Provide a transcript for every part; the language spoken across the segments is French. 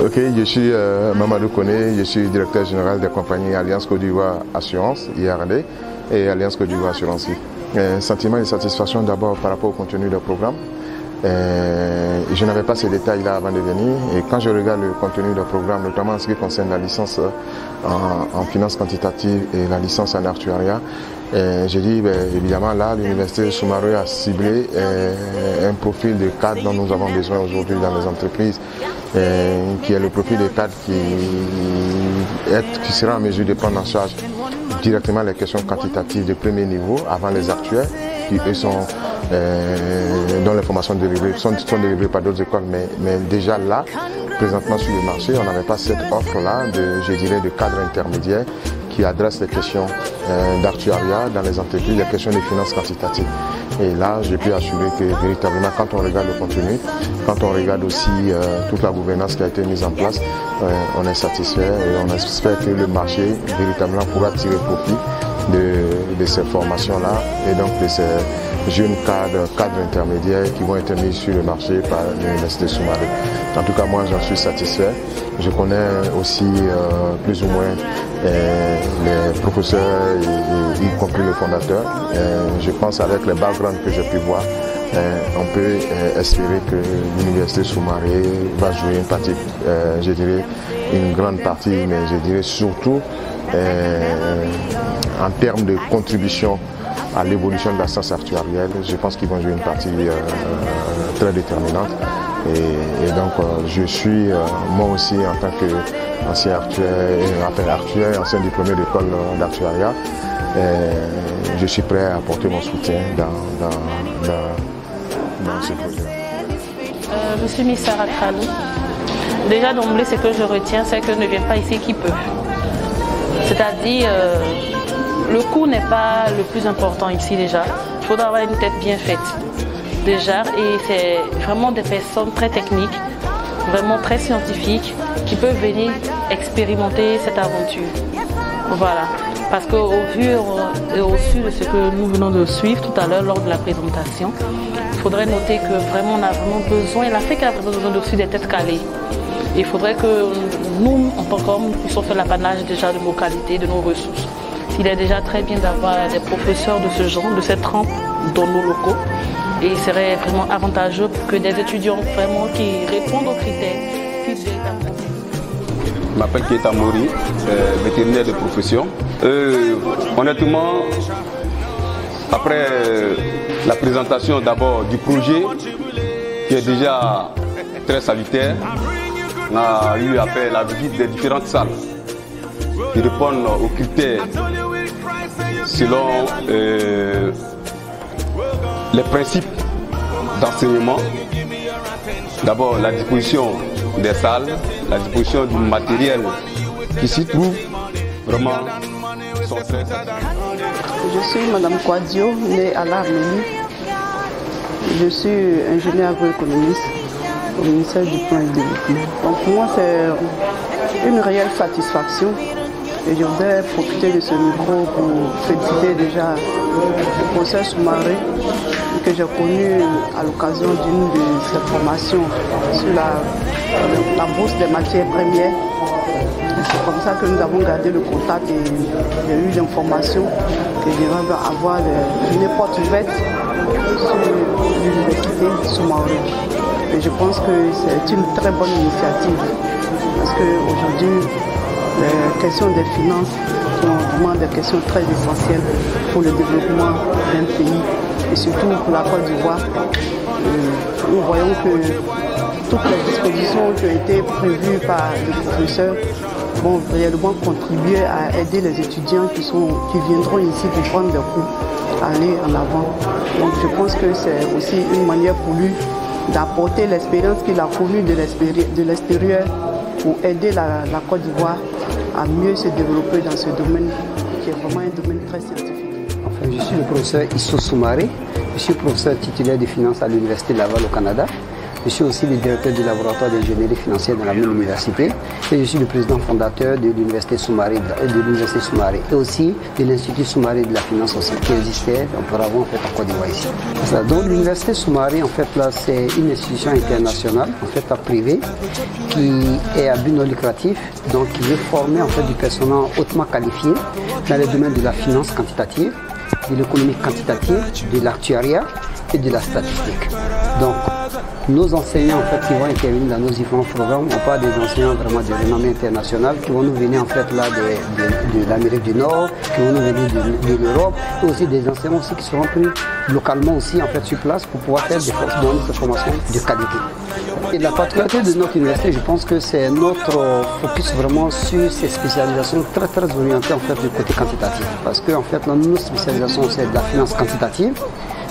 Ok, je suis Mamadou Koné, je suis directeur général des compagnies Alliance Côte d'Ivoire Assurance, IRD, et Alliance Côte d'Ivoire Assurance. Sentiment de satisfaction d'abord par rapport au contenu du programme. Je n'avais pas ces détails-là avant de venir, et quand je regarde le contenu du programme, notamment en ce qui concerne la licence en finance quantitative et la licence en actuariat, j'ai dit évidemment là l'université Soumaré a ciblé un profil de cadre dont nous avons besoin aujourd'hui dans les entreprises, qui est le profil de cadre qui sera en mesure de prendre en charge directement les questions quantitatives de premier niveau avant les actuaires, qui eux sont dont les formations sont délivrées par d'autres écoles, mais déjà là, présentement sur le marché, on n'avait pas cette offre-là de cadre intermédiaire qui adresse les questions d'actuariat dans les entreprises, les questions de finances quantitatives. Et là, j'ai pu assurer que véritablement, quand on regarde le contenu, quand on regarde aussi toute la gouvernance qui a été mise en place, on est satisfait et on espère que le marché véritablement pourra tirer profit de ces formations-là et donc de ces jeunes cadres intermédiaires qui vont être mis sur le marché par l'université Soumaré. En tout cas, moi, j'en suis satisfait. Je connais aussi plus ou moins les professeurs, y compris le fondateur. Je pense avec les backgrounds que j'ai pu voir, on peut espérer que l'université Soumaré va jouer une partie, je dirais une grande partie, mais je dirais surtout en termes de contribution à l'évolution de la science actuarielle, je pense qu'ils vont jouer une partie très déterminante. Et donc je suis moi aussi en tant qu'ancien actuaire, ancien diplômé d'école d'actuariat, je suis prêt à apporter mon soutien dans ce projet. Je suis Miss Sarah Kralou. Déjà d'emblée, ce que je retiens, c'est que ne vient pas ici qui peut. C'est-à-dire, le coût n'est pas le plus important ici déjà. Il faudra avoir une tête bien faite déjà. Et c'est vraiment des personnes très techniques, vraiment très scientifiques, qui peuvent venir expérimenter cette aventure. Voilà. Parce qu'au vu et au su de ce que nous venons de suivre tout à l'heure lors de la présentation, il faudrait noter que vraiment on a vraiment besoin, l'Afrique a besoin aussi des têtes calées. Il faudrait que nous, en tant qu'hommes, puissions faire l'apanage déjà de nos qualités, de nos ressources. Il est déjà très bien d'avoir des professeurs de ce genre, de cette trempe dans nos locaux. Et il serait vraiment avantageux que des étudiants vraiment qui répondent aux critères puissent véritablement. Je m'appelle Keita Mori, vétérinaire de profession. Honnêtement, après la présentation d'abord du projet, qui est déjà très salutaire, on a eu à faire la visite des différentes salles qui répondent aux critères selon les principes d'enseignement. D'abord la disposition des salles, la disposition du matériel qui s'y trouve, vraiment sont très satisfaisants. Je suis Madame Kouadio, née à l'Arménie. Je suis ingénieur agroéconomiste au ministère du Plan et du Développement. Donc pour moi c'est une réelle satisfaction. Et je voudrais profiter de ce micro pour féliciter déjà le professeur Soumaré que j'ai connu à l'occasion d'une de ses formations sur la bourse des matières premières. C'est comme ça que nous avons gardé le contact et j'ai eu l'information que je vais avoir une porte ouverte sur l'université Soumaré. Et je pense que c'est une très bonne initiative parce qu'aujourd'hui, les questions des finances sont vraiment des questions très essentielles pour le développement d'un pays et surtout pour la Côte d'Ivoire. Nous voyons que toutes les dispositions qui ont été prévues par les professeurs vont réellement contribuer à aider les étudiants qui viendront ici pour prendre des cours à aller en avant. Donc je pense que c'est aussi une manière pour lui d'apporter l'expérience qu'il a connue de l'extérieur pour aider la Côte d'Ivoire à mieux se développer dans ce domaine qui est vraiment un domaine très scientifique. Enfin, je suis le professeur Issou Soumaré, je suis professeur titulaire de finance à l'Université Laval au Canada. Je suis aussi le directeur du laboratoire d'ingénierie financière de la même université et je suis le président fondateur de l'université Soumaré et aussi de l'Institut Soumaré de la finance aussi qui existait auparavant en fait à Côte d'Ivoire ici. Donc l'université Soumaré en fait là c'est une institution internationale en fait privée qui est à but non lucratif, donc qui veut former en fait du personnel hautement qualifié dans le domaine de la finance quantitative, de l'économie quantitative, de l'actuariat et de la statistique. Donc nos enseignants en fait qui vont intervenir dans nos différents programmes, on parle des enseignants vraiment de renommée internationale qui vont nous venir en fait là de l'Amérique du Nord, qui vont nous venir de l'Europe, et aussi des enseignants aussi qui seront pris localement aussi en fait sur place pour pouvoir faire des formations de qualité. Et la particularité de notre université, je pense que c'est notre focus vraiment sur ces spécialisations très orientées en fait du côté quantitatif, parce que en fait là, nos spécialisations c'est de la finance quantitative,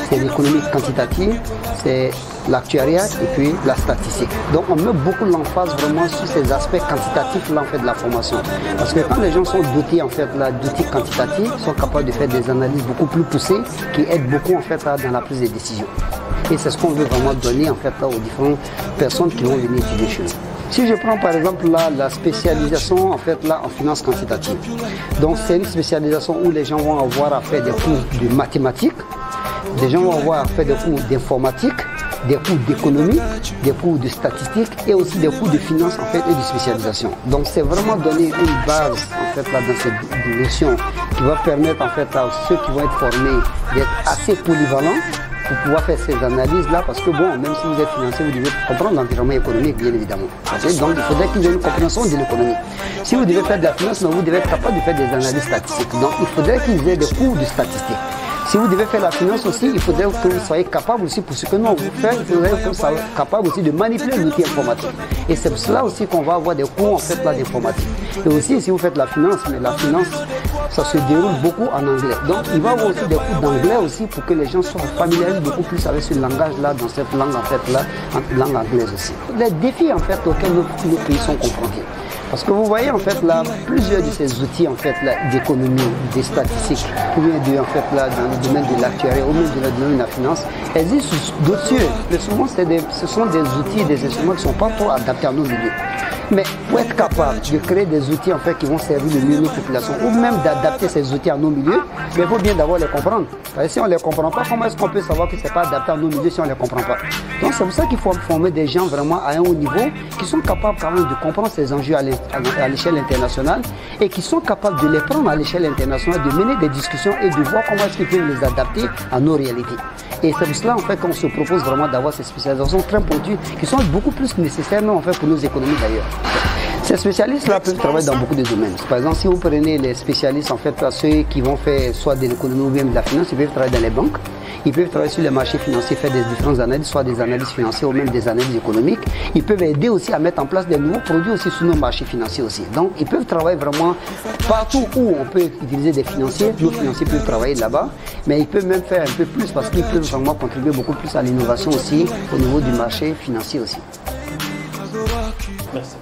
c'est l'économie quantitative, c'est l'actuariat et puis la statistique. Donc on met beaucoup l'emphase vraiment sur ces aspects quantitatifs là en fait de la formation. Parce que quand les gens sont dotés en fait d'outils quantitatifs, ils sont capables de faire des analyses beaucoup plus poussées qui aident beaucoup en fait dans la prise de décision. Et c'est ce qu'on veut vraiment donner en fait aux différentes personnes qui vont venir étudier chez nous. Si je prends par exemple là, la spécialisation en fait là en finance quantitative, donc c'est une spécialisation où les gens vont avoir à faire des cours de mathématiques, des gens vont avoir à faire des cours d'informatique, des cours d'économie, des cours de statistique et aussi des cours de finance en fait et de spécialisation. Donc c'est vraiment donner une base en fait là dans cette direction qui va permettre en fait à ceux qui vont être formés d'être assez polyvalents pour pouvoir faire ces analyses-là, parce que bon, même si vous êtes financier, vous devez comprendre l'environnement économique, bien évidemment. Donc il faudrait qu'ils aient une compréhension de l'économie. Si vous devez faire de la finance, vous devez être capable de faire des analyses statistiques. Donc il faudrait qu'ils aient des cours de statistiques. Si vous devez faire la finance aussi, il faudrait que vous soyez capable aussi, pour ce que nous on vous fait, il faudrait que vous soyez capable aussi de manipuler l'outil informatique. Et c'est pour cela aussi qu'on va avoir des cours en fait là d'informatique. Et aussi si vous faites la finance, mais la finance, ça se déroule beaucoup en anglais. Donc il va y avoir aussi des cours d'anglais aussi pour que les gens soient familiarisés beaucoup plus avec ce langage-là, dans cette langue en fait là, langue anglaise aussi. Les défis en fait auxquels nos pays sont confrontés. Parce que vous voyez en fait là, plusieurs de ces outils en fait là d'économie, des statistiques, ou bien en fait là dans le domaine de l'actuariat ou même dans le domaine de la finance, existent d'autres cieux. Mais souvent ce sont des outils, des instruments qui ne sont pas trop adaptés à nos milieux. Mais pour être capable de créer des outils en fait qui vont servir le mieux nos populations, ou même d'adapter ces outils à nos milieux, il faut bien d'abord les comprendre. Parce que si on ne les comprend pas, comment est-ce qu'on peut savoir que ce n'est pas adapté à nos milieux si on ne les comprend pas? Donc c'est pour ça qu'il faut former des gens vraiment à un haut niveau, qui sont capables quand même de comprendre ces enjeux à l'échelle internationale et qui sont capables de les prendre à l'échelle internationale, de mener des discussions et de voir comment est-ce qu'ils peuvent les adapter à nos réalités. Et c'est pour cela en fait qu'on se propose vraiment d'avoir ces spécialisations très pointues qui sont beaucoup plus nécessaires en fait pour nos économies d'ailleurs. Ces spécialistes-là peuvent travailler dans beaucoup de domaines. Par exemple, si vous prenez les spécialistes, en fait, ceux qui vont faire soit de l'économie ou même de la finance, ils peuvent travailler dans les banques, ils peuvent travailler sur les marchés financiers, faire des différentes analyses, soit des analyses financières ou même des analyses économiques. Ils peuvent aider aussi à mettre en place des nouveaux produits aussi sur nos marchés financiers aussi. Donc, ils peuvent travailler vraiment partout où on peut utiliser des financiers. Nos financiers peuvent travailler là-bas, mais ils peuvent même faire un peu plus parce qu'ils peuvent vraiment contribuer beaucoup plus à l'innovation aussi au niveau du marché financier aussi. Merci.